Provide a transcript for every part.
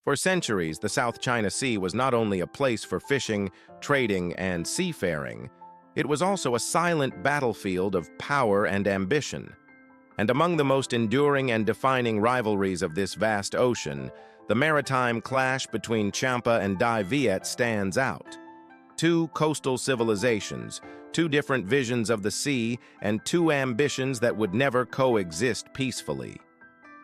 For centuries, the South China Sea was not only a place for fishing, trading, and seafaring, it was also a silent battlefield of power and ambition. And among the most enduring and defining rivalries of this vast ocean, the maritime clash between Champa and Dai Viet stands out. Two coastal civilizations, two different visions of the sea, and two ambitions that would never coexist peacefully.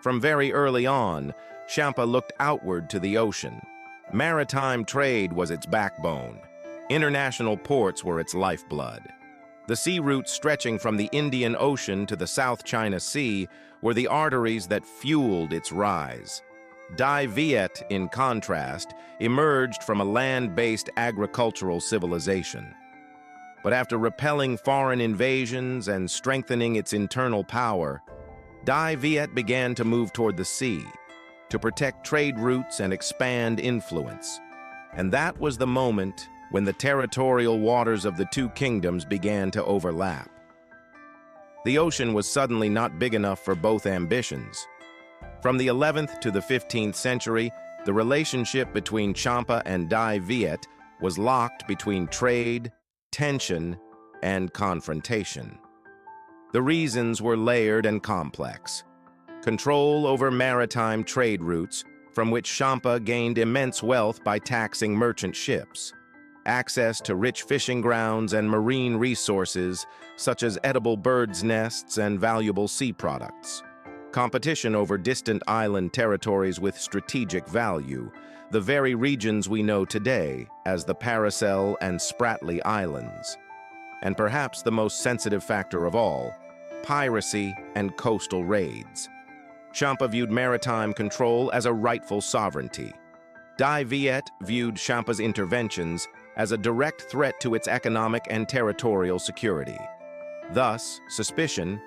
From very early on, Champa looked outward to the ocean. Maritime trade was its backbone. International ports were its lifeblood. The sea routes stretching from the Indian Ocean to the South China Sea were the arteries that fueled its rise. Dai Viet, in contrast, emerged from a land-based agricultural civilization. But after repelling foreign invasions and strengthening its internal power, Dai Viet began to move toward the sea, to protect trade routes and expand influence. And that was the moment when the territorial waters of the two kingdoms began to overlap. The ocean was suddenly not big enough for both ambitions. From the 11th to the 15th century, the relationship between Champa and Dai Viet was locked between trade, tension, and confrontation. The reasons were layered and complex. Control over maritime trade routes, from which Champa gained immense wealth by taxing merchant ships. Access to rich fishing grounds and marine resources, such as edible birds' nests and valuable sea products. Competition over distant island territories with strategic value, the very regions we know today as the Paracel and Spratly Islands. And perhaps the most sensitive factor of all, piracy and coastal raids. Champa viewed maritime control as a rightful sovereignty. Dai Viet viewed Champa's interventions as a direct threat to its economic and territorial security. Thus, suspicion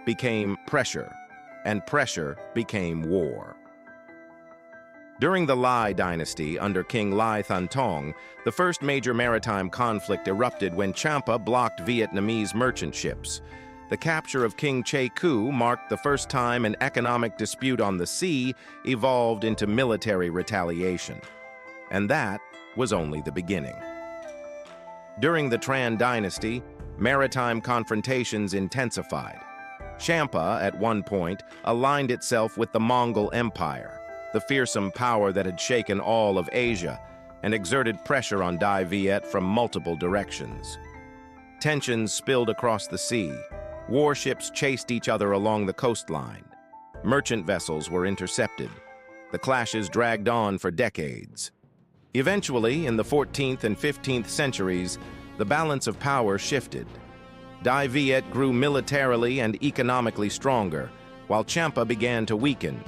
became pressure, and pressure became war. During the Lai dynasty under King Lai Thantong, the first major maritime conflict erupted when Champa blocked Vietnamese merchant ships. The capture of King Che Cu marked the first time an economic dispute on the sea evolved into military retaliation. And that was only the beginning. During the Tran dynasty, maritime confrontations intensified. Champa, at one point, aligned itself with the Mongol Empire, the fearsome power that had shaken all of Asia and exerted pressure on Dai Viet from multiple directions. Tensions spilled across the sea. Warships chased each other along the coastline. Merchant vessels were intercepted. The clashes dragged on for decades. Eventually, in the 14th and 15th centuries, the balance of power shifted. Dai Viet grew militarily and economically stronger, while Champa began to weaken.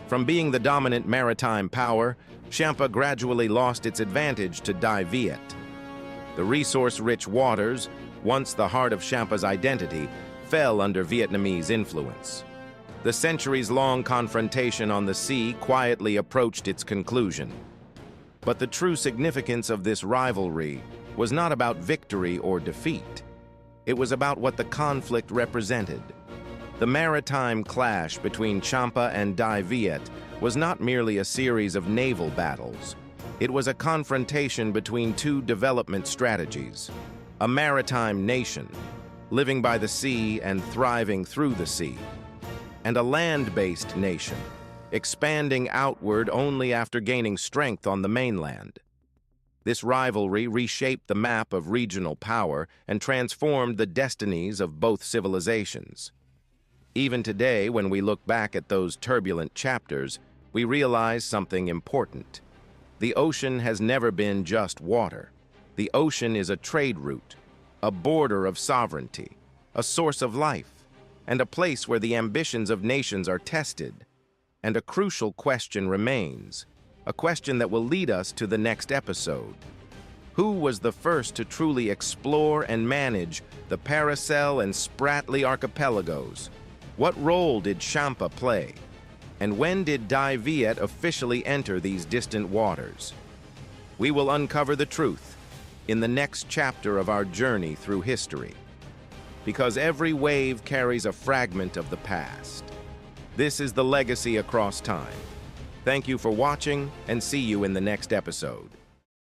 From being the dominant maritime power, Champa gradually lost its advantage to Dai Viet. The resource-rich waters, once the heart of Champa's identity, fell under Vietnamese influence. The centuries-long confrontation on the sea quietly approached its conclusion. But the true significance of this rivalry was not about victory or defeat. It was about what the conflict represented. The maritime clash between Champa and Dai Viet was not merely a series of naval battles. It was a confrontation between two development strategies: a maritime nation, living by the sea and thriving through the sea, and a land-based nation, expanding outward only after gaining strength on the mainland. This rivalry reshaped the map of regional power and transformed the destinies of both civilizations. Even today, when we look back at those turbulent chapters, we realize something important. The ocean has never been just water. The ocean is a trade route, a border of sovereignty, a source of life, and a place where the ambitions of nations are tested. And a crucial question remains, a question that will lead us to the next episode. Who was the first to truly explore and manage the Paracel and Spratly archipelagos? What role did Champa play? And when did Dai Viet officially enter these distant waters? We will uncover the truth in the next chapter of our journey through history. Because every wave carries a fragment of the past. This is the legacy across time. Thank you for watching, and see you in the next episode.